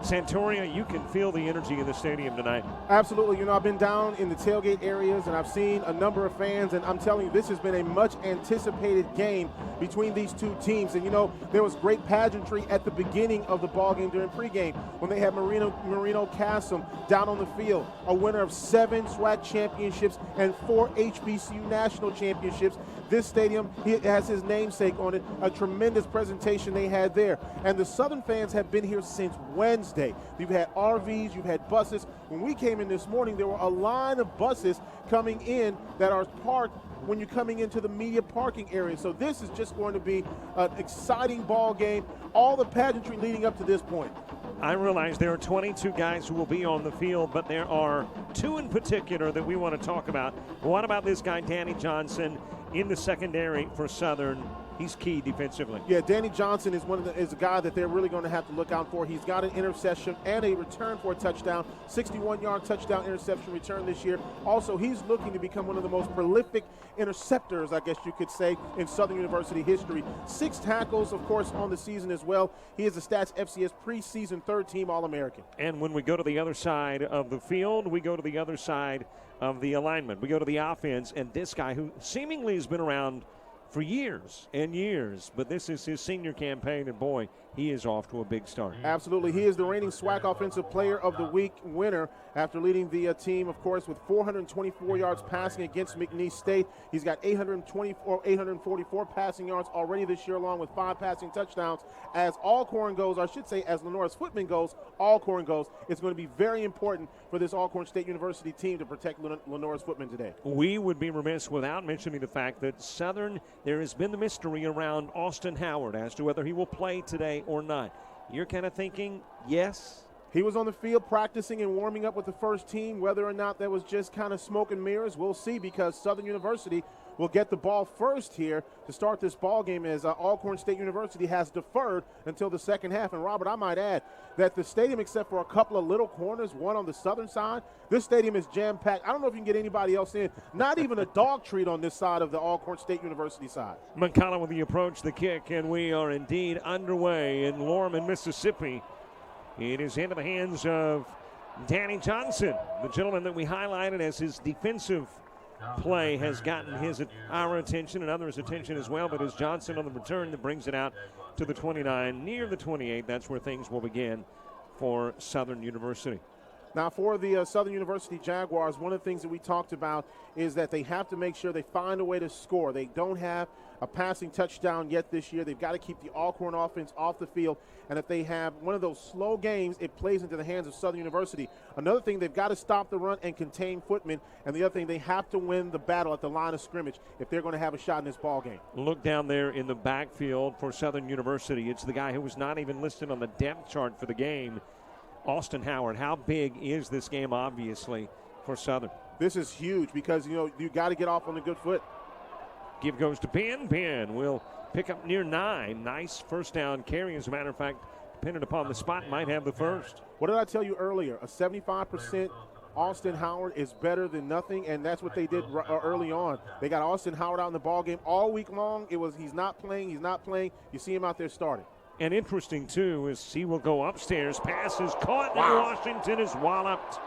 Santoria, you can feel the energy in the stadium tonight. Absolutely. I've been down in the tailgate areas, and I've seen a number of fans, and I'm telling you, this has been a much-anticipated game between these two teams. And, there was great pageantry at the beginning of the ballgame during pregame when they had Marino Cassim down on the field, a winner of 7 SWAC championships and 4 HBCU national championships. This stadium has his namesake on it, a tremendous presentation they had there. And the Southern fans have been here since Wednesday. You've had RVs, you've had buses. When we came in this morning, there were a line of buses coming in that are parked when you're coming into the media parking area. So this is just going to be an exciting ball game, all the pageantry leading up to this point. I realize there are 22 guys who will be on the field, but there are 2 in particular that we want to talk about. What about this guy, Danny Johnson, in the secondary for Southern? He's key defensively. Yeah, Danny Johnson is is a guy that they're really going to have to look out for. He's got an interception and a return for a touchdown, 61-yard touchdown interception return this year. Also, he's looking to become one of the most prolific interceptors, I guess you could say, in Southern University history. 6 tackles, of course, on the season as well. He is a Stats FCS preseason third-team All-American. And when we go to the other side of the field, we go to the other side of the alignment. We go to the offense, and this guy who seemingly has been around for years and years, but this is his senior campaign, and boy, he is off to a big start. Absolutely. He is the reigning SWAC Offensive Player of the Week winner after leading the team, of course, with 424 yards passing against McNeese State. He's got 844 passing yards already this year, along with 5 passing touchdowns. As Alcorn goes, or I should say as Lenore's Footman goes, Alcorn goes. It's going to be very important for this Alcorn State University team to protect Lenore's Footman today. We would be remiss without mentioning the fact that Southern, there has been the mystery around Austin Howard as to whether he will play today or not. You're kind of thinking, yes? He was on the field practicing and warming up with the first team. Whether or not that was just kind of smoke and mirrors, we'll see, because Southern University will get the ball first here to start this ball game, as Alcorn State University has deferred until the second half. And, Robert, I might add that the stadium, except for a couple of little corners, one on the southern side, this stadium is jam-packed. I don't know if you can get anybody else in. Not even a dog treat on this side of the Alcorn State University side. McCullough with the approach, the kick, and we are indeed underway in Lorman, Mississippi. It is into the hands of Danny Johnson, the gentleman that we highlighted as his defensive play has gotten our attention and others' attention as well, but it's Johnson on the return that brings it out to the 29, near the 28. That's where things will begin for Southern University. Now, for the Southern University Jaguars, one of the things that we talked about is that they have to make sure they find a way to score. They don't have a passing touchdown yet this year. They've got to keep the Alcorn offense off the field. And if they have one of those slow games, it plays into the hands of Southern University. Another thing, they've got to stop the run and contain Footman. And the other thing, they have to win the battle at the line of scrimmage if they're going to have a shot in this ball game. Look down there in the backfield for Southern University. It's the guy who was not even listed on the depth chart for the game, Austin Howard. How big is this game, obviously, for Southern? This is huge because, you got to get off on a good foot. Give goes to Ben. Ben will pick up near 9. Nice first down carry. As a matter of fact, depending upon the spot, might have the first. What did I tell you earlier? A 75% Austin Howard is better than nothing, and that's what they did early on. They got Austin Howard out in the ball game all week long. It was he's not playing. You see him out there starting. And interesting, too, is he will go upstairs. Pass is caught, and Washington is walloped.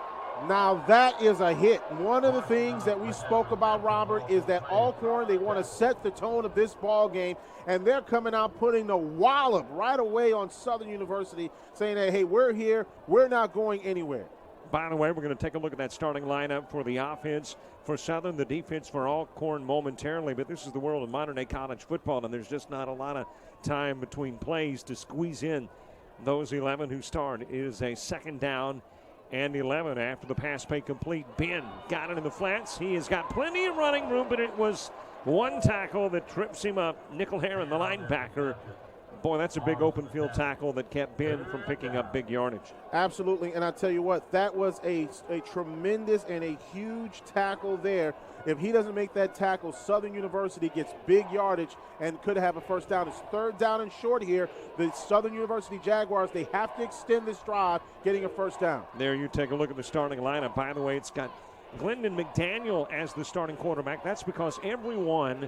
Now that is a hit. One of the things that we spoke about, Robert, is that Alcorn, they want to set the tone of this ball game, and they're coming out putting the wallop right away on Southern University, saying that, hey, we're here, we're not going anywhere. By the way, we're going to take a look at that starting lineup for the offense for Southern, the defense for Alcorn momentarily, but this is the world of modern-day college football, and there's just not a lot of time between plays to squeeze in those 11 who start. It is a second down and 11 after the pass play complete. Ben got it in the flats. He has got plenty of running room, but it was one tackle that trips him up. Nickel Heron, the linebacker. Boy, that's a big open field tackle that kept Ben from picking up big yardage. Absolutely, and I tell you what, that was a tremendous and a huge tackle there. If he doesn't make that tackle, Southern University gets big yardage and could have a first down. It's third down and short here. The Southern University Jaguars, they have to extend this drive, getting a first down. There you take a look at the starting lineup. By the way, it's got Glendon McDaniel as the starting quarterback. That's because everyone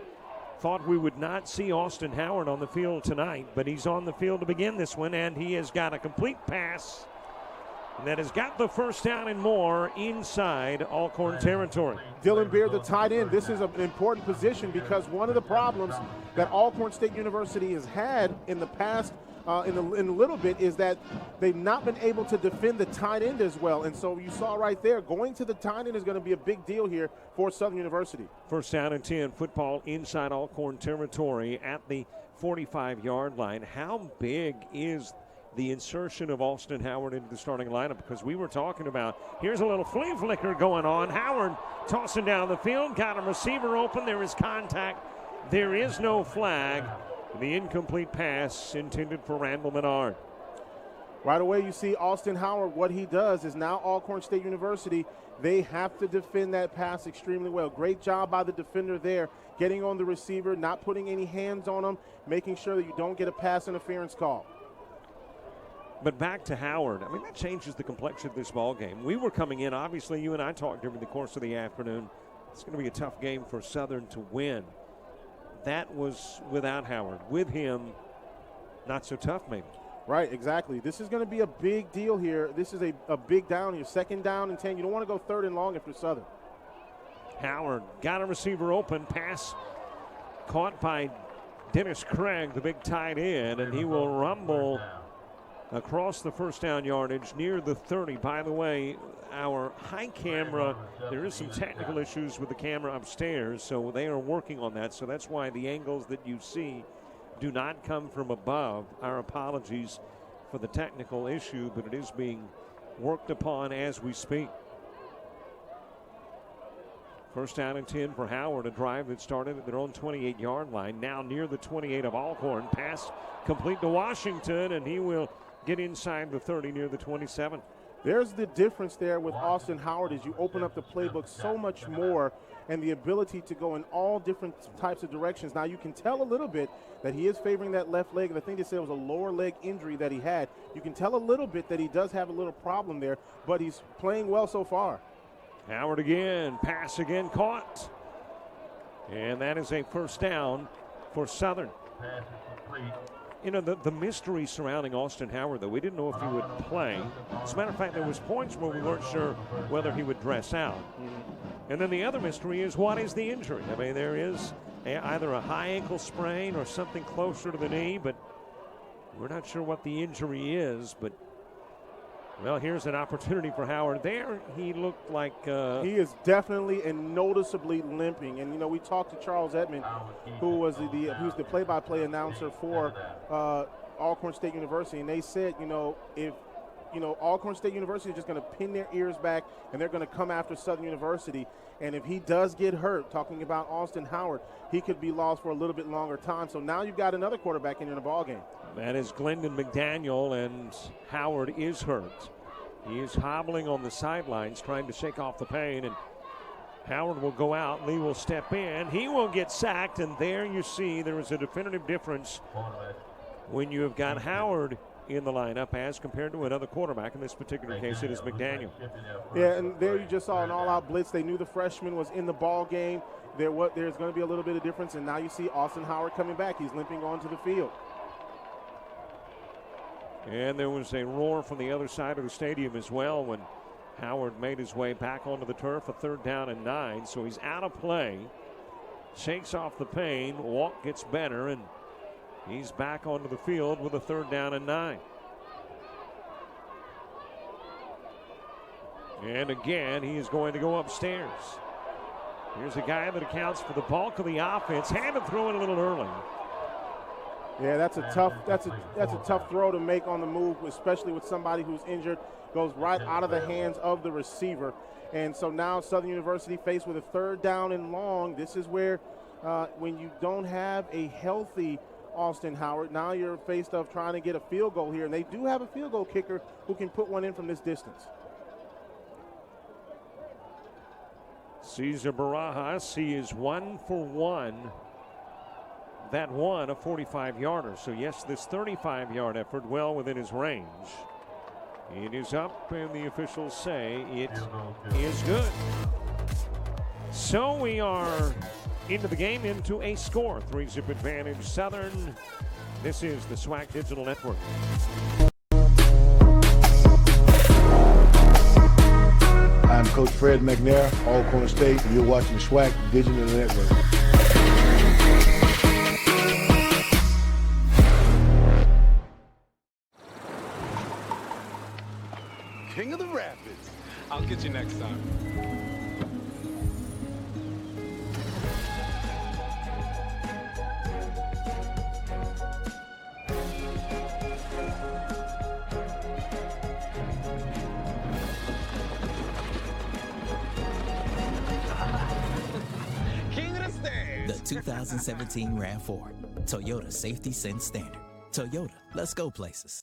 thought we would not see Austin Howard on the field tonight, but he's on the field to begin this one, and he has got a complete pass that has got the first down and more inside Alcorn territory. Dylan Beard, the tight end. This is an important position because one of the problems that Alcorn State University has had in the past, in a little bit, is that they've not been able to defend the tight end as well. And so you saw right there, going to the tight end is going to be a big deal here for Southern University. First down and 10, football inside Alcorn territory at the 45-yard line. How big is the insertion of Austin Howard into the starting lineup? Because we were talking about, here's a little flea flicker going on. Howard tossing down the field, got a receiver open. There is contact. There is no flag. The incomplete pass intended for Randall Menard. Right away, you see Austin Howard. What he does is now Alcorn State University, they have to defend that pass extremely well. Great job by the defender there, getting on the receiver, not putting any hands on him, making sure that you don't get a pass interference call. But back to Howard, I mean, that changes the complexion of this ball game. We were coming in, obviously, you and I talked during the course of the afternoon. It's going to be a tough game for Southern to win. That was without Howard. With him, not so tough maybe. Right, exactly. This is going to be a big deal here. This is a big down here. 2nd down and 10. You don't want to go 3rd and long if you're Southern. Howard got a receiver open. Pass caught by Dennis Craig, the big tight end, and he will rumble across the first down yardage near the 30. By the way, our high camera, there is some technical issues with the camera upstairs, so they are working on that. So that's why the angles that you see do not come from above. Our apologies for the technical issue, but it is being worked upon as we speak. First down and 10 for Howard, a drive that started at their own 28-yard line, now near the 28 of Alcorn. Pass complete to Washington, and he will get inside the 30 near the 27. There's the difference there with Austin Howard as you open up the playbook so much more and the ability to go in all different types of directions. Now you can tell a little bit that he is favoring that left leg. And I think they said it was a lower leg injury that he had. You can tell a little bit that he does have a little problem there, but he's playing well so far. Howard again, pass again caught. And that is a first down for Southern. You know, the mystery surrounding Austin Howard, though, we didn't know if he would play. As a matter of fact, there was points where we weren't sure whether he would dress out. And then the other mystery is, what is the injury? I mean, there is either a high ankle sprain or something closer to the knee, but we're not sure what the injury is. But, well, here's an opportunity for Howard. There, he looked like he is definitely and noticeably limping. And, you know, we talked to Charles Edmond, who's the play-by-play announcer for Alcorn State University, and they said, you know, if Alcorn State University is just going to pin their ears back and they're going to come after Southern University. And if he does get hurt, talking about Austin Howard, he could be lost for a little bit longer time. So now you've got another quarterback in the ball game. That is Glendon McDaniel, and Howard is hurt. He is hobbling on the sidelines trying to shake off the pain, and Howard will go out. Lee will step in. He will get sacked, and there you see there is a definitive difference when you have got Howard in the lineup as compared to another quarterback. In this particular case, it is McDaniel. Yeah, and there you just saw an all-out blitz. They knew the freshman was in the ball game. There's going to be a little bit of difference, and now you see Austin Howard coming back. He's limping onto the field. And there was a roar from the other side of the stadium as well when Howard made his way back onto the turf, a 3rd down and 9. So he's out of play, shakes off the pain, walk gets better, and he's back onto the field with a 3rd down and 9. And again, he is going to go upstairs. Here's a guy that accounts for the bulk of the offense. Had to throw it a little early. Yeah, that's a tough throw to make on the move, especially with somebody who's injured. Goes right out of the hands of the receiver. And so now Southern University faced with a 3rd down and long. This is where when you don't have a healthy Austin Howard, now you're faced of trying to get a field goal here. And they do have a field goal kicker who can put one in from this distance. Cesar Barajas, he is 1 for 1. That one, a 45-yarder. So, yes, this 35-yard effort well within his range. It is up, and the officials say it is good. So we are into the game, into a score. 3-zip advantage, Southern. This is the SWAC Digital Network. Fred McNair, Alcorn State, and you're watching SWAC Digital Network. King of the Rapids. I'll get you next time. King of the Stands. The 2017 RAV4, Toyota Safety Sense Standard. Toyota, let's go places.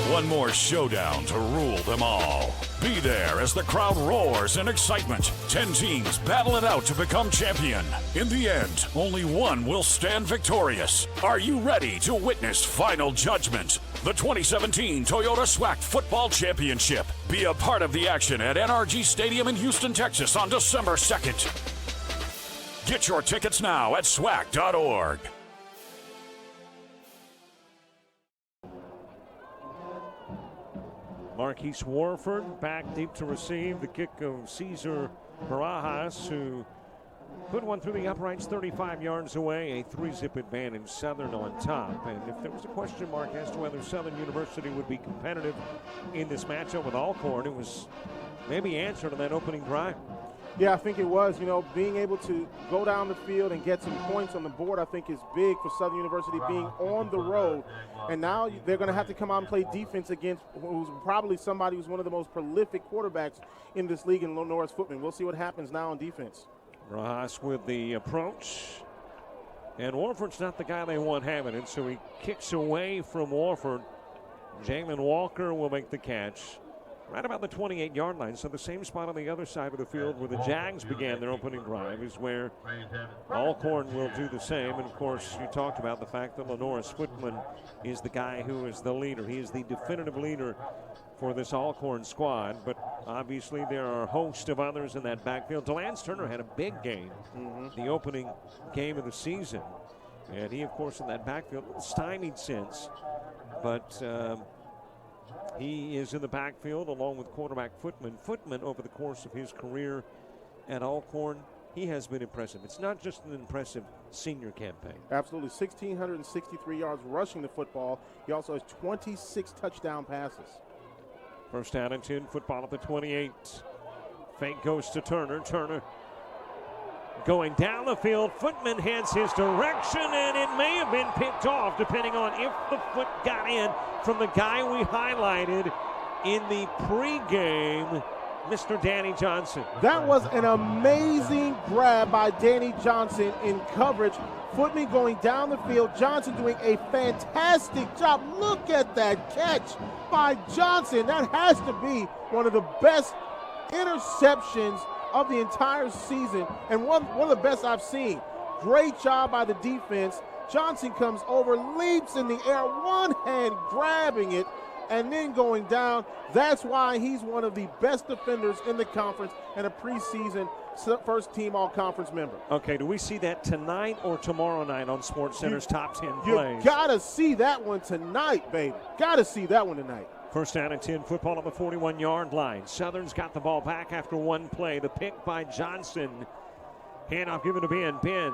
One more showdown to rule them all. Be there as the crowd roars in excitement. 10 teams battle it out to become champion. In the end, only one will stand victorious. Are you ready to witness final judgment? The 2017 Toyota SWAC Football Championship. Be a part of the action at NRG Stadium in Houston, Texas on December 2nd. Get your tickets now at SWAC.org. Marquise Warford back deep to receive the kick of Cesar Barajas, who put one through the uprights 35 yards away. A 3-zip advantage, Southern on top. And if there was a question mark as to whether Southern University would be competitive in this matchup with Alcorn, it was maybe answered on that opening drive. Yeah, I think it was. You know, being able to go down the field and get some points on the board, I think is big for Southern University being on the road. And now they're going to have to come out and play defense against who's probably somebody who's one of the most prolific quarterbacks in this league in Norris Footman. We'll see what happens now on defense. Rojas with the approach. And Warford's not the guy they want having it, so he kicks away from Warford. Jalen Walker will make the catch right about the 28-yard line. So the same spot on the other side of the field where the Jags began their opening drive is where Alcorn will do the same. And, of course, you talked about the fact that Norris Footman is the guy who is the leader. He is the definitive leader for this Alcorn squad. But obviously there are a host of others in that backfield. Delance Turner had a big game, the opening game of the season. And he, of course, in that backfield, stymied since. But he is in the backfield along with quarterback Footman. Footman, over the course of his career at Alcorn, he has been impressive. It's not just an impressive senior campaign. Absolutely. 1,663 yards rushing the football. He also has 26 touchdown passes. First down and 10, football at the 28. Fake goes to Turner. Turner going down the field. Footman heads his direction, and it may have been picked off depending on if the foot got in from the guy we highlighted in the pregame, Mr. Danny Johnson. That was an amazing grab by Danny Johnson in coverage. Footman going down the field. Johnson doing a fantastic job. Look at that catch by Johnson. That has to be one of the best interceptions of the entire season, and one of the best I've seen. Great job by the defense. Johnson comes over, leaps in the air, one hand grabbing it, and then going down. That's why he's one of the best defenders in the conference and a preseason first-team all-conference member. Okay, do we see that tonight or tomorrow night on SportsCenter's Top 10 Plays? You got to see that one tonight, baby. Got to see that one tonight. First down and 10, football on the 41-yard line. Southern's got the ball back after one play. The pick by Johnson. Handoff given to Ben. Ben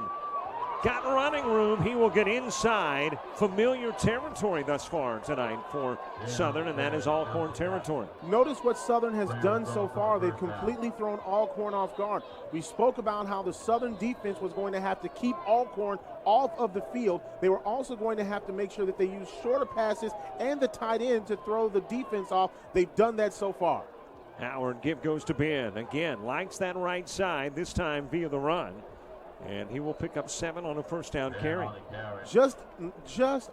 got running room. He will get inside. Familiar territory thus far tonight for Southern, and that is Alcorn territory. Notice what Southern has done so far. They've completely thrown Alcorn off guard. We spoke about how the Southern defense was going to have to keep Alcorn off of the field. They were also going to have to make sure that they use shorter passes and the tight end to throw the defense off. They've done that so far. Howard, give goes to Ben. Again, likes that right side, this time via the run. And he will pick up 7 on a first down carry. Just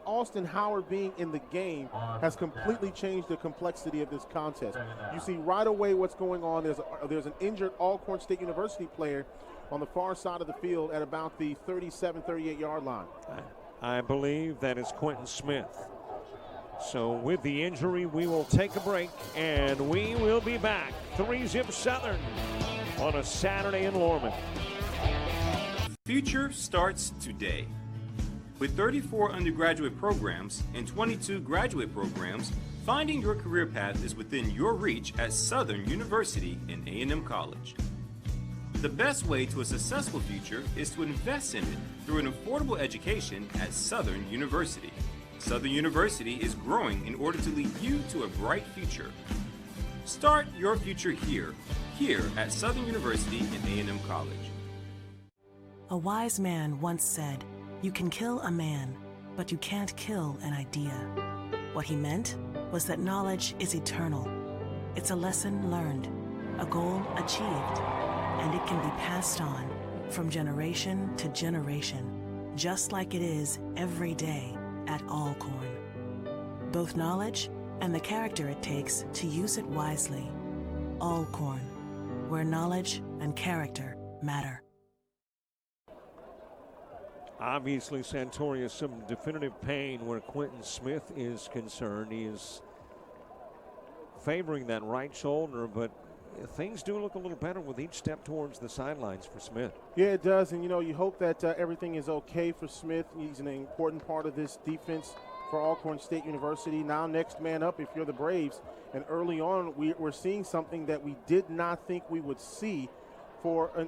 Austin Howard being in the game has completely changed the complexity of this contest. You see right away what's going on. There's an injured Alcorn State University player on the far side of the field at about the 37, 38-yard line. I believe that is Quentin Smith. So with the injury, we will take a break, and we will be back. 3-zip Southern on a Saturday in Lorman. Future starts today. With 34 undergraduate programs and 22 graduate programs, Finding your career path is within your reach at Southern University and A&M College. The best way to a successful future is to invest in it through an affordable education at Southern University. Southern University is growing in order to lead you to a bright future. Start your future here at Southern University and A&M College. A wise man once said, "You can kill a man, but you can't kill an idea." What he meant was that knowledge is eternal. It's a lesson learned, a goal achieved, and it can be passed on from generation to generation, just like it is every day at Alcorn. Both knowledge and the character it takes to use it wisely. Alcorn, where knowledge and character matter. Obviously, Santoria, some definitive pain where Quentin Smith is concerned. He is favoring that right shoulder, but things do look a little better with each step towards the sidelines for Smith. Yeah, it does. And, you hope that everything is okay for Smith. He's an important part of this defense for Alcorn State University. Now next man up if you're the Braves. And early on, we're seeing something that we did not think we would see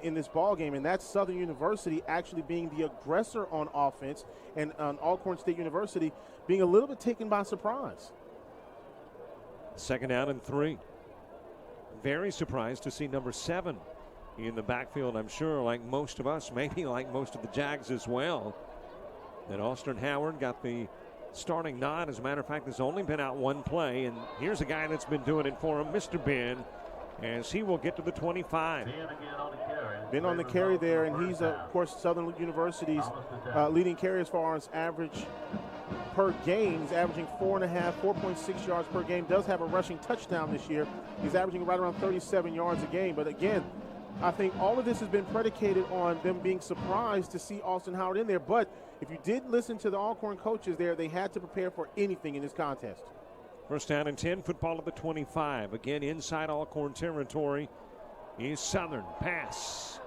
in this ball game, and that's Southern University actually being the aggressor on offense, and Alcorn State University being a little bit taken by surprise. 2nd down and 3. Very surprised to see number 7 in the backfield. I'm sure, like most of us, maybe like most of the Jags as well, that Austin Howard got the starting nod. As a matter of fact, there's only been out one play, and here's a guy that's been doing it for him, Mr. Ben, as he will get to the 25. Been on the carry there, and he's, of course, Southern University's leading carry as far as average per game. He's averaging 4.6 yards per game. Does have a rushing touchdown this year. He's averaging right around 37 yards a game. But again, I think all of this has been predicated on them being surprised to see Austin Howard in there. But if you did listen to the Alcorn coaches there, they had to prepare for anything in this contest. 1st down and 10, football at the 25. Again, inside Alcorn territory is Southern. Pass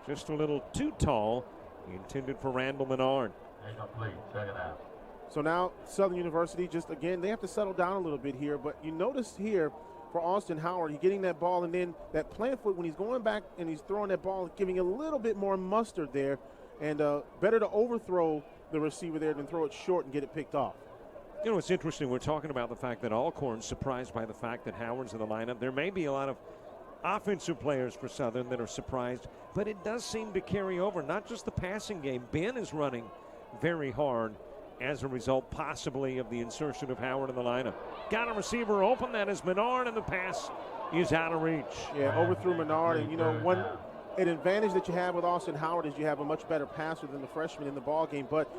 just a little too tall, intended for Randall Menard. So now Southern University just, again, they have to settle down a little bit here. But you notice here for Austin Howard, he's getting that ball, and then that plant foot when he's going back and he's throwing that ball, giving a little bit more mustard there. And better to overthrow the receiver there than throw it short and get it picked off. You know, it's interesting. We're talking about the fact that Alcorn's surprised by the fact that Howard's in the lineup. There may be a lot of offensive players for Southern that are surprised, but it does seem to carry over, not just the passing game. Ben is running very hard as a result, possibly, of the insertion of Howard in the lineup. Got a receiver open. That is Menard, and the pass is out of reach. Yeah, overthrew Menard, and, an advantage that you have with Austin Howard is you have a much better passer than the freshman in the ball game. But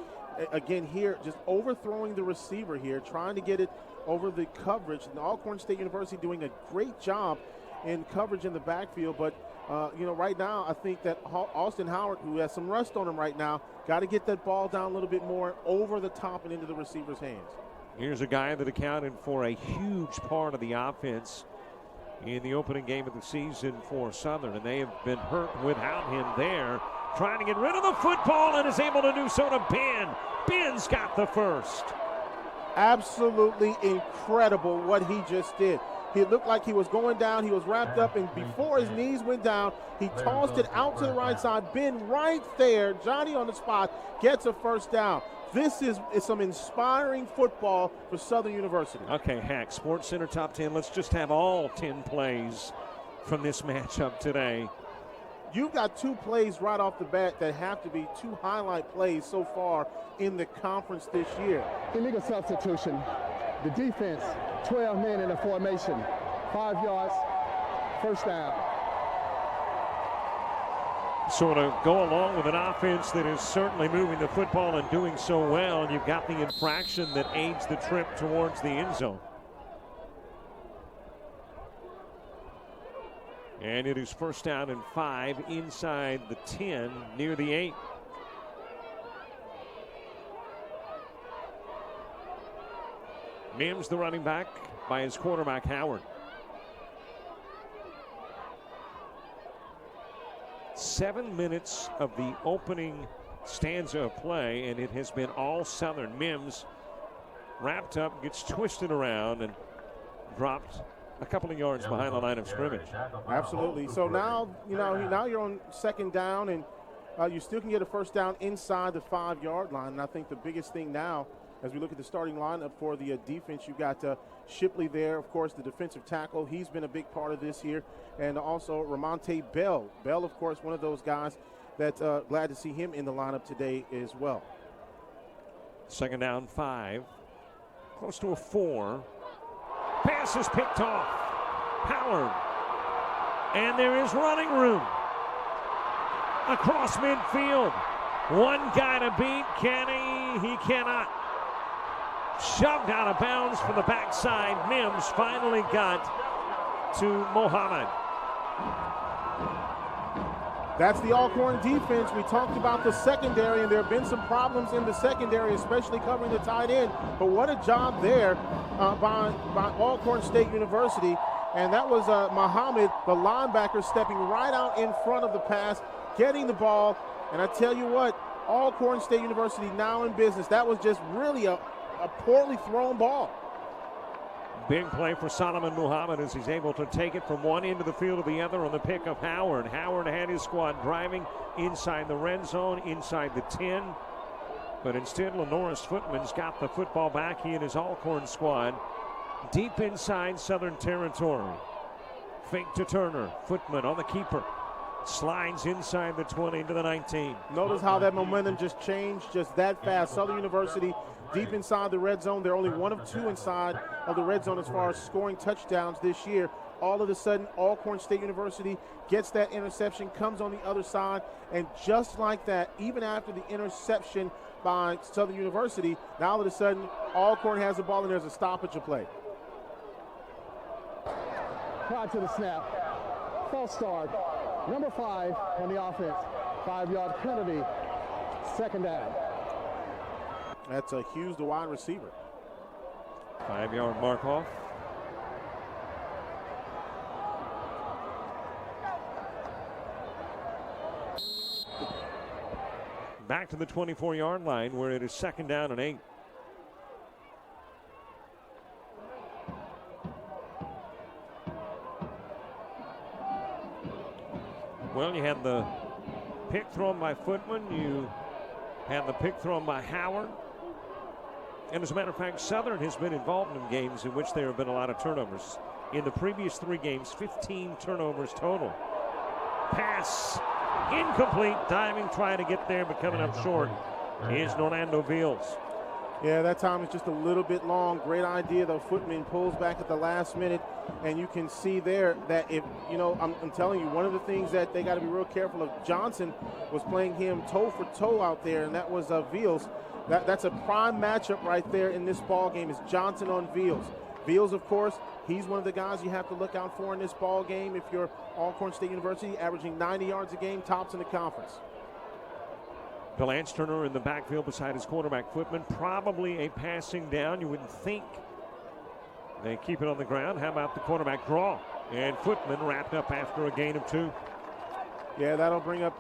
again, here, just overthrowing the receiver here, trying to get it over the coverage. And Alcorn State University doing a great job in coverage in the backfield. But, right now, I think that Austin Howard, who has some rust on him right now, got to get that ball down a little bit more over the top and into the receiver's hands. Here's a guy that accounted for a huge part of the offense in the opening game of the season for Southern, and they have been hurt without him there. Trying to get rid of the football and is able to do so to Ben. Ben's got the first. Absolutely incredible what he just did. He looked like he was going down. He was wrapped up, and before his knees went down, he tossed it out to the right side. Ben right there, Johnny on the spot, gets a first down. This is some inspiring football for Southern University. Okay, Hack, Sports Center Top 10. Let's just have all 10 plays from this matchup today. You've got 2 plays right off the bat that have to be 2 highlight plays so far in the conference this year. Illegal substitution. The defense, 12 men in a formation. 5 yards, first down. Sort of go along with an offense that is certainly moving the football and doing so well. And you've got the infraction that aids the trip towards the end zone. And it is 1st down and 5 inside the 10 near the 8. Mims, the running back, by his quarterback, Howard. 7 minutes of the opening stanza of play, and it has been all Southern. Mims wrapped up, gets twisted around, and dropped a couple of yards behind the line of scrimmage. Absolutely. So now, now you're on second down, and you still can get a first down inside the 5-yard line. And I think the biggest thing now, as we look at the starting lineup for the defense, you've got Shipley there, of course, the defensive tackle. He's been a big part of this here. And also Ramonte Bell. Bell, of course, one of those guys that glad to see him in the lineup today as well. Second down, 5. Close to a 4. Pass is picked off. Howard. And there is running room. Across midfield. One guy to beat. Can he? He cannot. Shoved out of bounds from the backside. Mims finally got to Mohammed. That's the Alcorn defense. We talked about the secondary, and there have been some problems in the secondary, especially covering the tight end. But what a job there by Alcorn State University. And that was Mohammed, the linebacker, stepping right out in front of the pass, getting the ball. And I tell you what, Alcorn State University now in business. That was just really a poorly thrown ball. Big play for Solomon Muhammad as he's able to take it from one end of the field to the other on the pick of Howard. Howard had his squad driving inside the red zone, inside the 10. But instead, Lenoris Footman's got the football back. He and his Alcorn squad deep inside Southern territory. Fake to Turner. Footman on the keeper. Slides inside the 20 to the 19. Notice how that momentum just changed just that fast. Southern University deep inside the red zone. They're only 1 of 2 inside of the red zone as far as scoring touchdowns this year. All of a sudden, Alcorn State University gets that interception, comes on the other side, and just like that, even after the interception by Southern University, now all of a sudden, Alcorn has the ball and there's a stoppage of play. Prior to the snap, false start, number 5 on the offense, 5-yard penalty, second down. That's a Hughes, the wide receiver. 5-yard mark off. Back to the 24-yard line where it is second down and 8. Well, you had the pick thrown by Footman. You had the pick thrown by Howard. And as a matter of fact, Southern has been involved in games in which there have been a lot of turnovers. In the previous 3 games, 15 turnovers total. Pass incomplete. Diving, trying to get there, but coming up short is Norlando Beals. Yeah, that time is just a little bit long. Great idea, though. Footman pulls back at the last minute, and you can see there that if, I'm telling you, one of the things that they got to be real careful of, Johnson was playing him toe for toe out there, and that was Beals. That's a prime matchup right there in this ball game, is Johnson on Beals. Beals, of course, he's one of the guys you have to look out for in this ball game if you're Alcorn State University, averaging 90 yards a game, tops in the conference. Delance Turner in the backfield beside his quarterback Footman. Probably a passing down. You wouldn't think. They keep it on the ground. How about the quarterback draw? And Footman wrapped up after a gain of 2. Yeah, that'll bring up,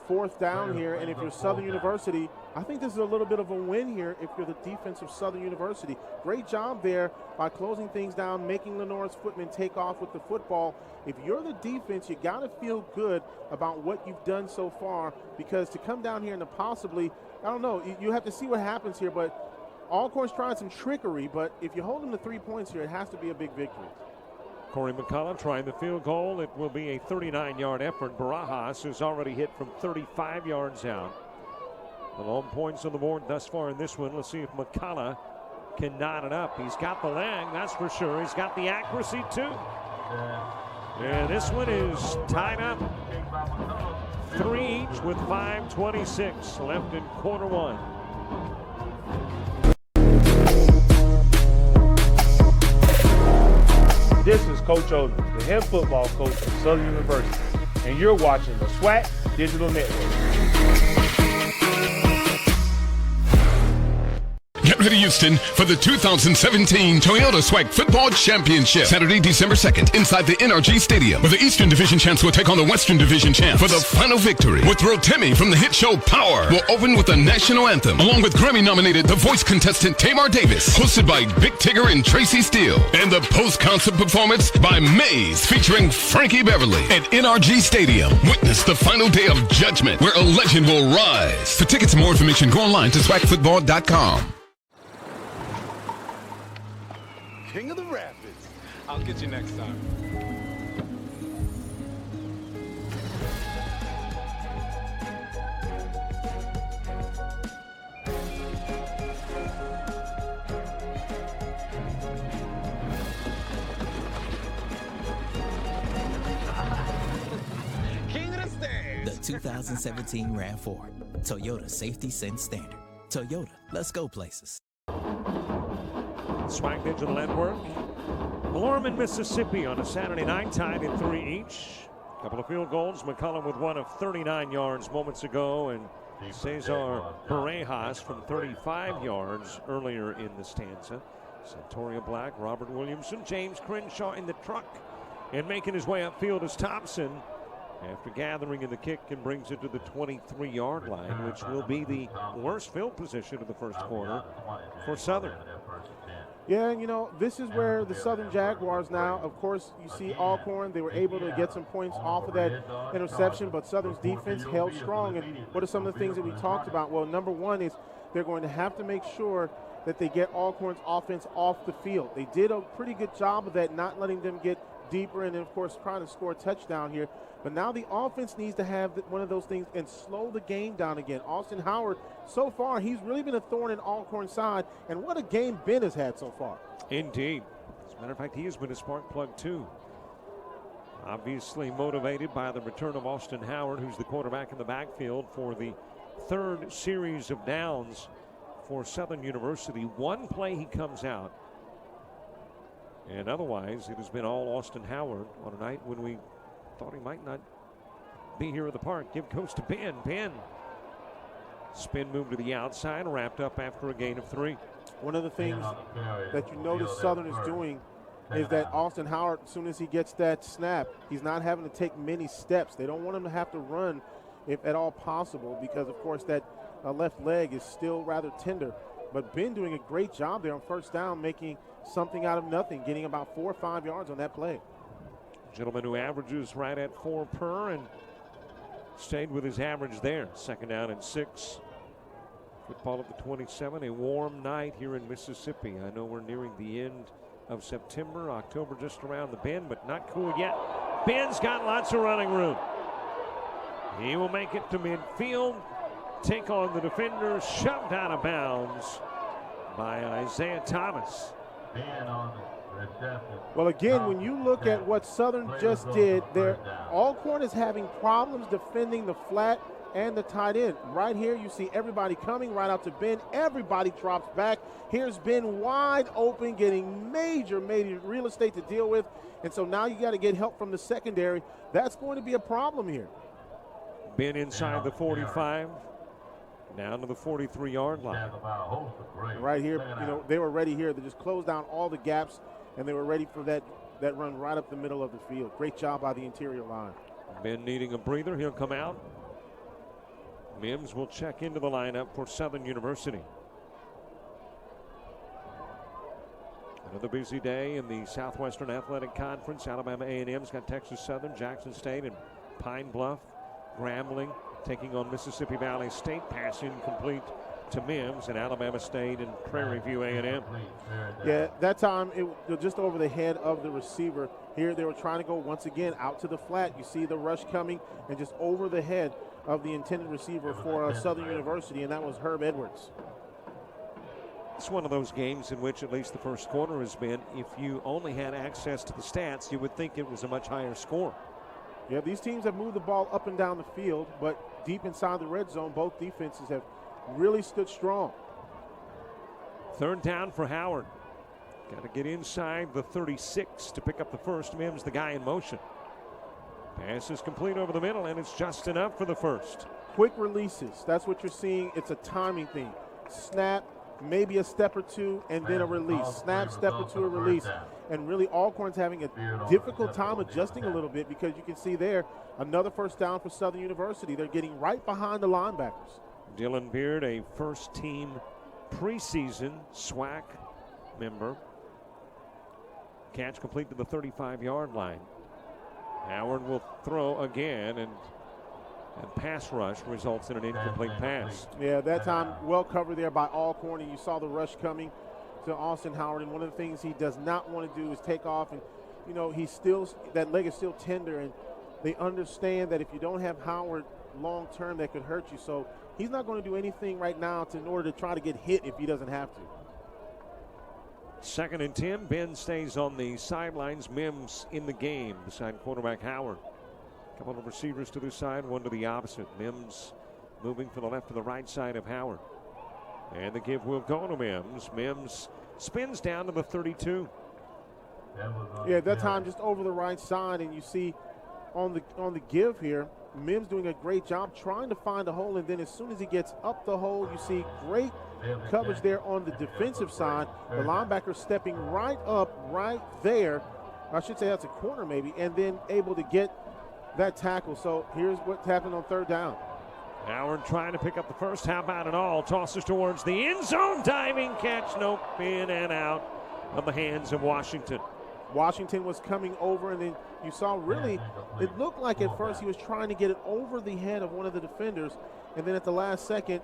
fourth down here. And if you're Southern University, I think this is a little bit of a win here if you're the defense of Southern University. Great job there by closing things down, making Lenoris Footman take off with the football. If you're the defense, you got to feel good about what you've done so far, because to come down here and to possibly, I don't know, you have to see what happens here, but Alcorn's trying some trickery, but if you hold them to 3 points here, it has to be a big victory. Corey McCullough trying the field goal. It will be a 39-yard effort. Barajas has already hit from 35 yards out. The lone points on the board thus far in this one. Let's see if McCullough can knot it up. He's got the leg, that's for sure. He's got the accuracy, too. And this one is tied up 3 each with 5:26 left in quarter 1. This is Coach Odom, the head football coach of Southern University, and you're watching the SWAC Digital Network. Get ready, Houston, for the 2017 Toyota SWAC Football Championship. Saturday, December 2nd, inside the NRG Stadium, where the Eastern Division champs will take on the Western Division champs for the final victory. With Rotimi from the hit show Power will open with the national anthem, along with Grammy-nominated The Voice contestant Tamar Davis, hosted by Big Tigger and Tracy Steele, and the post-concert performance by Maze featuring Frankie Beverly at NRG Stadium. Witness the final day of judgment, where a legend will rise. For tickets and more information, go online to swagfootball.com. King of the Rapids. I'll get you next time. King of the Stands. The 2017 RAV4, Toyota Safety Sense Standard. Toyota, let's go places. SWAC Digital Network. Lorman, Mississippi on a Saturday night, tied at 3 each. A couple of field goals. McCullum with one of 39 yards moments ago, and Cesar Parejas from 35 yards earlier in the stanza. Santoria Black, Robert Williamson, James Crenshaw in the truck, and making his way upfield is Thompson after gathering in the kick and brings it to the 23-yard line, which will be the worst field position of the first quarter for Southern. Yeah, and you know, this is where the Southern Jaguars now, of course, you see Alcorn, they were able to get some points off of that interception, but Southern's defense held strong. And what are some of the things that we talked about? Well, number one is they're going to have to make sure that they get Alcorn's offense off the field. They did a pretty good job of that, not letting them get deeper and, of course, trying to score a touchdown here. But now the offense needs to have one of those things and slow the game down again. Austin Howard, so far, he's really been a thorn in Alcorn's side. And what a game Ben has had so far. Indeed. As a matter of fact, he has been a spark plug, too. Obviously motivated by the return of Austin Howard, who's the quarterback in the backfield for the third series of downs for Southern University. One play he comes out. And otherwise, it has been all Austin Howard on a night when we thought he might not be here at the park. Give goes to Ben. Ben. Spin move to the outside, wrapped up after a gain of 3. One of the things that you notice Southern is doing is that Austin Howard, as soon as he gets that snap, he's not having to take many steps. They don't want him to have to run if at all possible because, of course, that left leg is still rather tender. But Ben doing a great job there on first down, making something out of nothing, getting about 4 or 5 yards on that play. Gentleman who averages right at 4 per and stayed with his average there. Second down and 6. Football at the 27. A warm night here in Mississippi. I know we're nearing the end of September, October just around the bend, but not cool yet. Ben's got lots of running room. He will make it to midfield, take on the defender, shoved out of bounds by Isaiah Thomas. Well, again, when you look at what Southern just did, Alcorn is having problems defending the flat and the tight end. Right here, you see everybody coming right out to Ben. Everybody drops back. Here's Ben wide open, getting major real estate to deal with. And so now you got to get help from the secondary. That's going to be a problem here. Ben inside the 45, down to the 43-yard line. Right here, you know, they were ready here to just close down all the gaps, and they were ready for that run right up the middle of the field. Great job by the interior line. Ben needing a breather. He'll come out. Mims will check into the lineup for Southern University. Another busy day in the Southwestern Athletic Conference. Alabama A&M's got Texas Southern, Jackson State, and Pine Bluff. Grambling taking on Mississippi Valley State. Pass incomplete to Mims, and Alabama State and Prairie View A&M. Yeah, that time it was just over the head of the receiver. Here they were trying to go once again out to the flat. You see the rush coming and just over the head of the intended receiver for Southern University, and that was Herb Edwards. It's one of those games in which at least the first quarter has been, if you only had access to the stats, you would think it was a much higher score. Yeah, these teams have moved the ball up and down the field, but deep inside the red zone, both defenses have really stood strong. Third down for Howard. Got to get inside the 36 to pick up the first. Mims, the guy in motion. Pass is complete over the middle, and it's just enough for the first. Quick releases. That's what you're seeing. It's a timing thing. Snap, maybe a step or two, and then a release. Snap, step or two, a release. And really, Alcorn's having a difficult time adjusting a little bit because you can see there another first down for Southern University. They're getting right behind the linebackers. Dylan Beard, a first-team preseason SWAC member. Catch complete to the 35-yard line. Howard will throw again, and pass rush results in an incomplete pass. Yeah, that time well covered there by Alcorn, and you saw the rush coming to Austin Howard. And one of the things he does not want to do is take off. And, you know, that leg is still tender, and they understand that if you don't have Howard long term, that could hurt you. So he's not going to do anything right now in order to try to get hit if he doesn't have to. 2nd and 10. Ben stays on the sidelines. Mims in the game beside quarterback Howard. A couple of receivers to the side, one to the opposite. Mims moving from the left to the right side of Howard. And the give will go to Mims. Mims spins down to the 32. Yeah, that time just over the right side, and you see on the give here, Mims doing a great job trying to find a hole, and then as soon as he gets up the hole, you see great coverage there on the defensive side. The linebacker stepping right up right there. I should say that's a corner maybe, and then able to get that tackle. So here's what happened on 3rd down. Howard trying to pick up the first. How about it all? Tosses towards the end zone. Diving catch. Nope. In and out of the hands of Washington. Washington was coming over, and then you saw really, it looked like at first he was trying to get it over the head of one of the defenders, and then at the last second,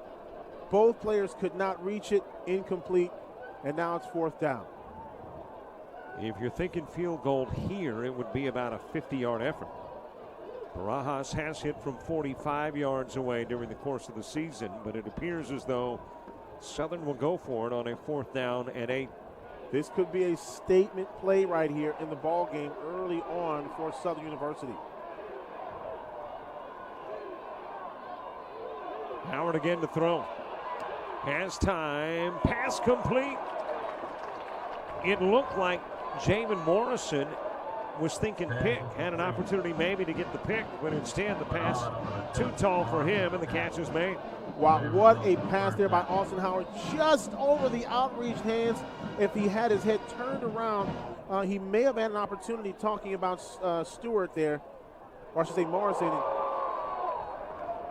both players could not reach it. Incomplete, and now it's 4th down. If you're thinking field goal here, it would be about a 50-yard effort. Barajas has hit from 45 yards away during the course of the season, but it appears as though Southern will go for it on a 4th down and 8. This could be a statement play right here in the ball game early on for Southern University. Howard again to throw. Has time. Pass complete. It looked like Jamin Morrison was thinking pick, had an opportunity maybe to get the pick, but instead the pass too tall for him, and the catch is made. Wow, what a pass there by Austin Howard, just over the outreached hands. If he had his head turned around, he may have had an opportunity talking about Stewart there, or I should say Morrison.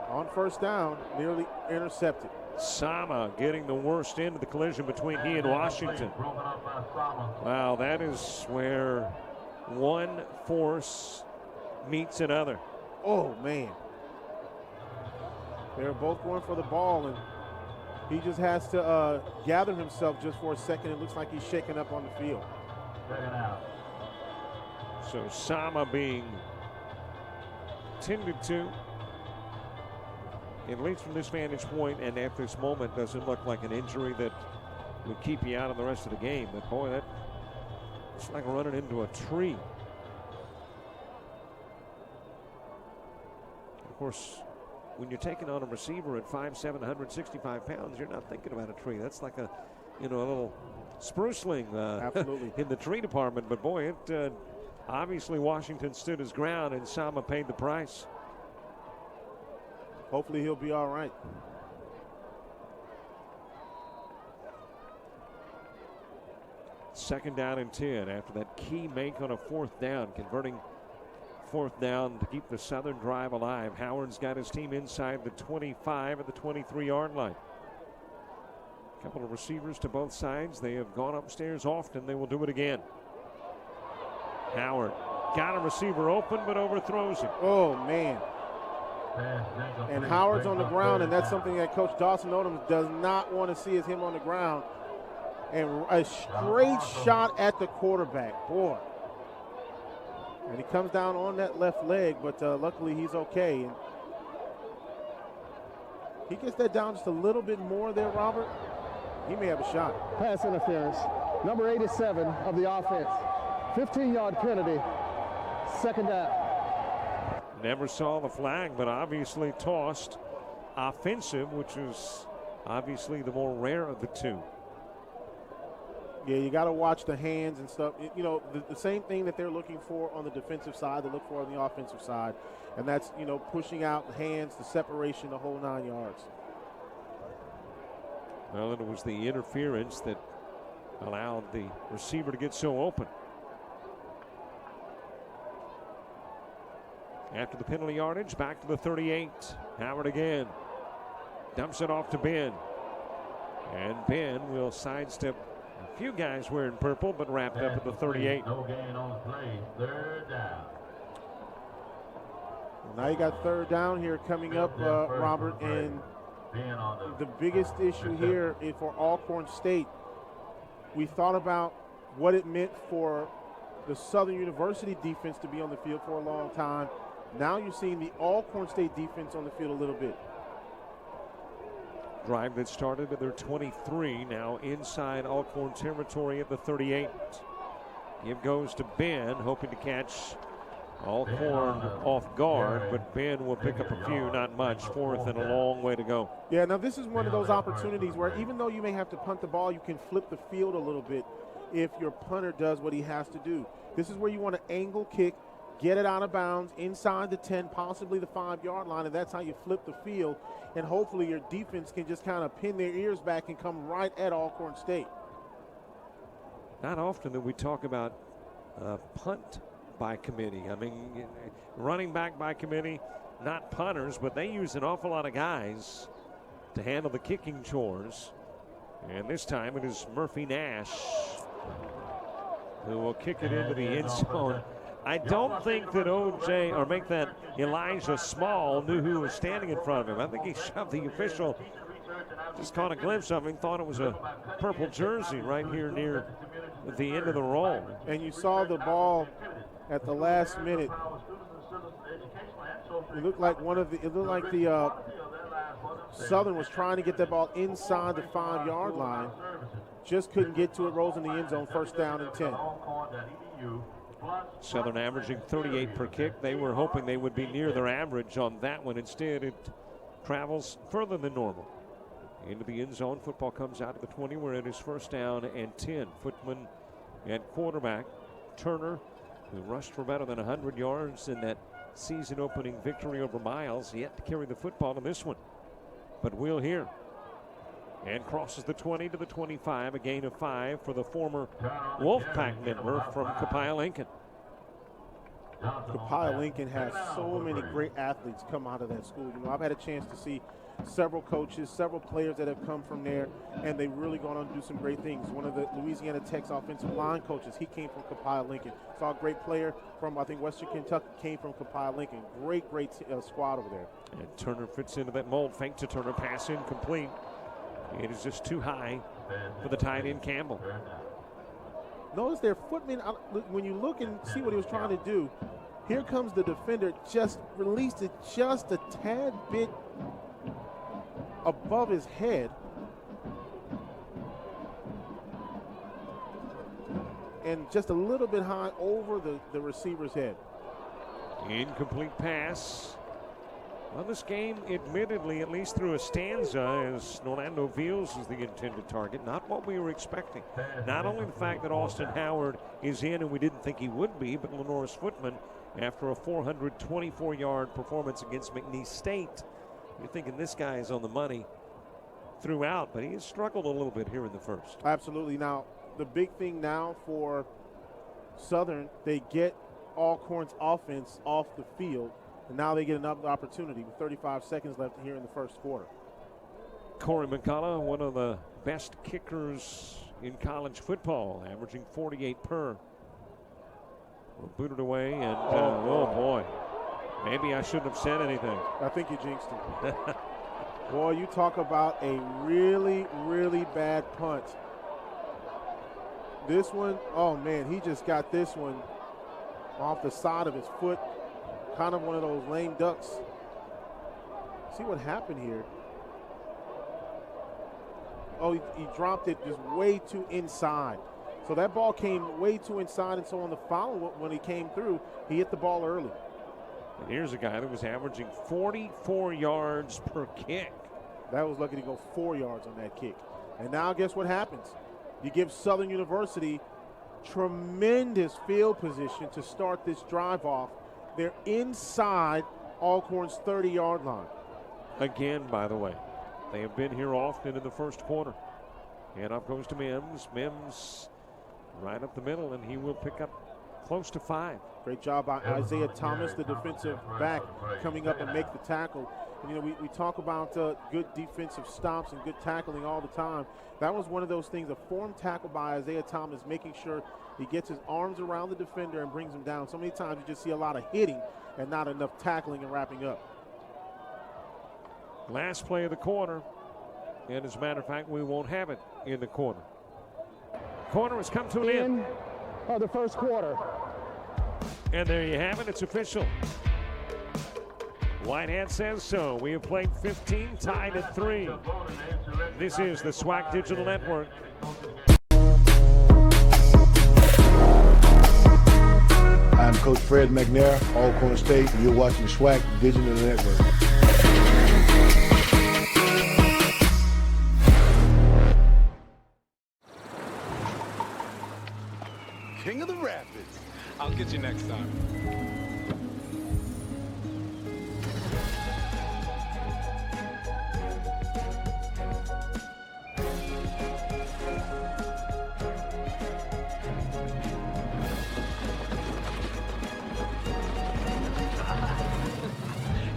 On 1st down, nearly intercepted. Sama getting the worst end of the collision between he and Washington. Wow, that is where one force meets another. Oh, man. They're both going for the ball, and he just has to gather himself just for a second. It looks like he's shaking up on the field. So Sama being tended to, at least from this vantage point and at this moment, doesn't look like an injury that would keep you out of the rest of the game. But boy, it's like running into a tree. Of course, when you're taking on a receiver at 5'7", 165 pounds, you're not thinking about a tree. That's like a little spruceling Absolutely. in the tree department. But boy, it obviously Washington stood his ground, and Sama paid the price. Hopefully he'll be all right. Second down and 10 after that key make on a 4th down, converting 4th down to keep the Southern drive alive. Howard's got his team inside the 25 at the 23-yard line. A couple of receivers to both sides. They have gone upstairs often. They will do it again. Howard got a receiver open but overthrows him. Oh, man. And Howard's on the ground, and that's something that Coach Dawson Odom does not want to see, is him on the ground. And a straight shot at the quarterback. Boy. And he comes down on that left leg, but luckily he's okay. And he gets that down just a little bit more there, Robert. He may have a shot. Pass interference. Number 87 of the offense. 15-yard penalty. 2nd down. Never saw the flag, but obviously tossed offensive, which is obviously the more rare of the two. Yeah, you got to watch the hands and stuff. You know, the same thing that they're looking for on the defensive side, they look for on the offensive side. And that's, pushing out the hands, the separation, the whole 9 yards. Well, it was the interference that allowed the receiver to get so open. After the penalty yardage, back to the 38. Howard again. Dumps it off to Ben. And Ben will sidestep a few guys wearing purple, but wrapped up at the 38. No gain on the play. Third down. Now you got third down here coming up, Robert, and the biggest issue here is for Alcorn State. We thought about what it meant for the Southern University defense to be on the field for a long time. Now you're seeing the Alcorn State defense on the field a little bit. Drive that started at their 23, now inside Alcorn territory at the 38. Give goes to Ben, hoping to catch Alcorn off guard, but Ben will pick up a few, not much. Fourth and a long way to go. Yeah, now this is one of those opportunities where even though you may have to punt the ball, you can flip the field a little bit if your punter does what he has to do. This is where you want to angle kick, get it out of bounds, inside the 10, possibly the 5-yard line, and that's how you flip the field. And hopefully your defense can just kind of pin their ears back and come right at Alcorn State. Not often that we talk about punt by committee. I mean, running back by committee, not punters, but they use an awful lot of guys to handle the kicking chores. And this time it is Murphy Nash who will kick it into the end zone. I don't think that O.J. or make that Elijah Small knew who was standing in front of him. I think he shoved the official, just caught a glimpse of him, thought it was a purple jersey right here near the end of the roll. And you saw the ball at the last minute. It looked like the Southern was trying to get that ball inside the 5-yard line. Just couldn't get to it, rolls in the end zone, first down and 10. Southern averaging 38 per kick. They were hoping they would be near their average on that one. Instead, it travels further than normal. Into the end zone. Football comes out of the 20 where it is first down and 10. Footman at quarterback. Turner, who rushed for better than 100 yards in that season-opening victory over Miles, yet to carry the football in this one. But Will here. And crosses the 20 to the 25, a gain of 5 for the former Wolfpack member from Copiah-Lincoln. Copiah-Lincoln has so many great athletes come out of that school. You know, I've had a chance to see several coaches, several players that have come from there, and they've really gone on to do some great things. One of the Louisiana Tech's offensive line coaches, he came from Copiah-Lincoln. Saw a great player from, I think, Western Kentucky, came from Copiah-Lincoln. Great squad over there. And Turner fits into that mold. Fake to Turner, pass incomplete. It is just too high for the tight end Campbell. Notice their footman, when you look and see what he was trying to do, here comes the defender, just released it just a tad bit above his head. And just a little bit high over the receiver's head. Incomplete pass. Well, this game, admittedly, at least through a stanza, as Orlando Fields is the intended target. Not what we were expecting. Not only the fact that Austin Howard is in, and we didn't think he would be, but Lenoris Footman, after a 424-yard performance against McNeese State, you're thinking this guy is on the money throughout, but he has struggled a little bit here in the first. Absolutely. Now, the big thing now for Southern, they get Alcorn's offense off the field. And now they get another opportunity with 35 seconds left here in the first quarter. Corey McCullough, one of the best kickers in college football, averaging 48 per. We'll boot it away, and oh boy, maybe I shouldn't have said anything. I think you jinxed him. Boy, you talk about a really, really bad punt. This one, oh man, he just got this one off the side of his foot. Kind of one of those lame ducks. See what happened here. Oh, he dropped it just way too inside. So that ball came way too inside, and so on the follow-up when he came through, he hit the ball early. And here's a guy that was averaging 44 yards per kick. That was lucky to go 4 yards on that kick. And now guess what happens? You give Southern University tremendous field position to start this drive off. They're inside Alcorn's 30-yard line. Again, by the way. They have been here often in the first quarter. And up goes to Mims. Mims right up the middle, and he will pick up close to 5. Great job by Isaiah Thomas, the defensive back, coming up and make the tackle. And, you know, we talk about good defensive stops and good tackling all the time. That was one of those things, a formed tackle by Isaiah Thomas, making sure he gets his arms around the defender and brings him down. So many times you just see a lot of hitting and not enough tackling and wrapping up. Last play of the quarter. And as a matter of fact, we won't have it in the quarter. Quarter has come to an end. Of the first quarter. And there you have it. It's official. Whitehead says so. We have played 15, tied at 3. This is the SWAC Digital Network. I'm Coach Fred McNair, Alcorn State, and you're watching the SWAC Digital Network. King of the Rapids. I'll get you next time.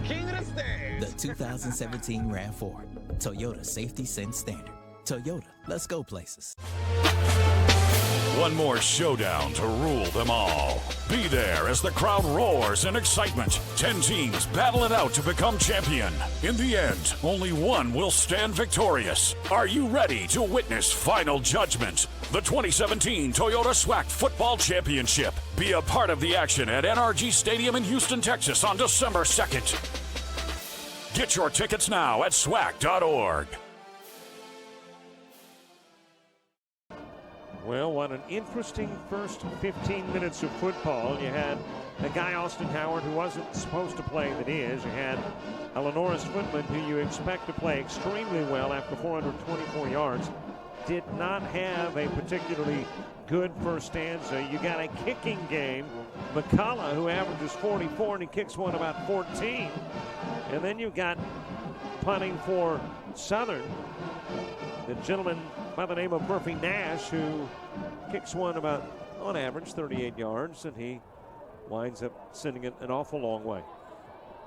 King of the Stairs. The 2017 RAV4, Toyota Safety Sense Standard. Toyota, let's go places. One more showdown to rule them all. Be there as the crowd roars in excitement. 10 teams battle it out to become champion. In the end, only one will stand victorious. Are you ready to witness final judgment? The 2017 Toyota SWAC Football Championship. Be a part of the action at NRG Stadium in Houston, Texas on December 2nd. Get your tickets now at SWAC.org. Well, what an interesting first 15 minutes of football. You had a guy, Austin Howard, who wasn't supposed to play that is. You had a Lenoris footman who you expect to play extremely well after 424 yards. Did not have a particularly good first stanza. You got a kicking game. McCullough, who averages 44, and he kicks one about 14. And then you've got punting for Southern, the gentleman by the name of Murphy Nash, who kicks one about, on average, 38 yards, and he winds up sending it an awful long way.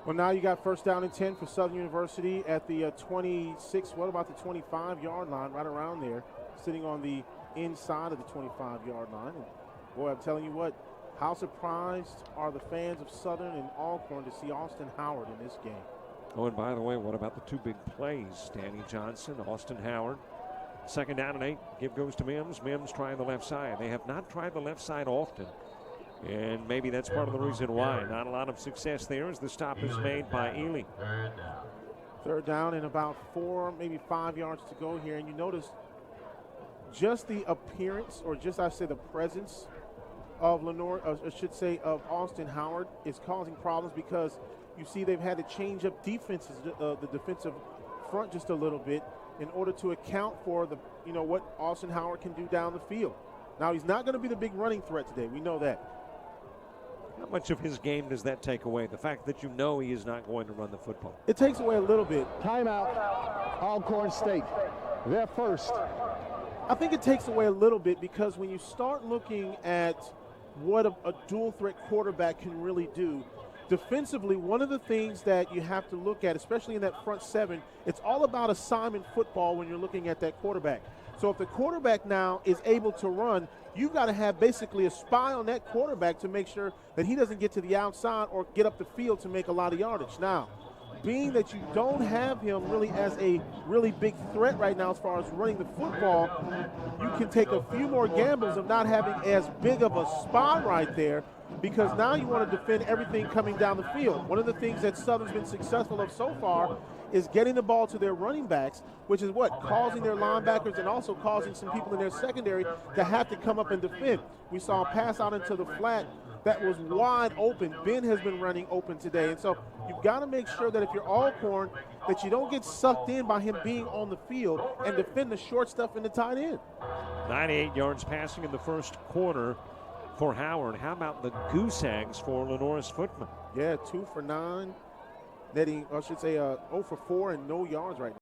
Well, now you got first down and 10 for Southern University at the 26, what about the 25-yard line, right around there, sitting on the inside of the 25-yard line. And boy, I'm telling you what, how surprised are the fans of Southern and Alcorn to see Austin Howard in this game? Oh, and by the way, what about the two big plays? Danny Johnson, Austin Howard. Second down and 8. Give goes to Mims. Mims trying the left side. They have not tried the left side often. And maybe that's part of the reason why. Not a lot of success there as the stop is made by Ely. Third down and about 4, maybe 5 yards to go here. And you notice just the appearance, or just I say the presence of of Austin Howard is causing problems, because you see they've had to change up defenses, the defensive front just a little bit, in order to account for the, what Austin Howard can do down the field. Now, he's not going to be the big running threat today. We know that. How much of his game does that take away? The fact that he is not going to run the football. It takes away a little bit. Timeout, Alcorn State. They're first. I think it takes away a little bit, because when you start looking at what a dual threat quarterback can really do, defensively, one of the things that you have to look at, especially in that front seven, it's all about assignment football when you're looking at that quarterback. So if the quarterback now is able to run, you've got to have basically a spy on that quarterback to make sure that he doesn't get to the outside or get up the field to make a lot of yardage. Now, being that you don't have him really as a really big threat right now as far as running the football, you can take a few more gambles of not having as big of a spy right there, because now you want to defend everything coming down the field. One of the things that Southern's been successful of so far is getting the ball to their running backs, which is what? Causing their linebackers and also causing some people in their secondary to have to come up and defend. We saw a pass out into the flat that was wide open. Ben has been running open today. And so you've got to make sure that if you're Alcorn, that you don't get sucked in by him being on the field and defend the short stuff in the tight end. 98 yards passing in the first quarter for Howard. How about the goose eggs for Lenoris footman? Yeah, 2 for 9. Netting, I should say 0 for 4 and no yards right now.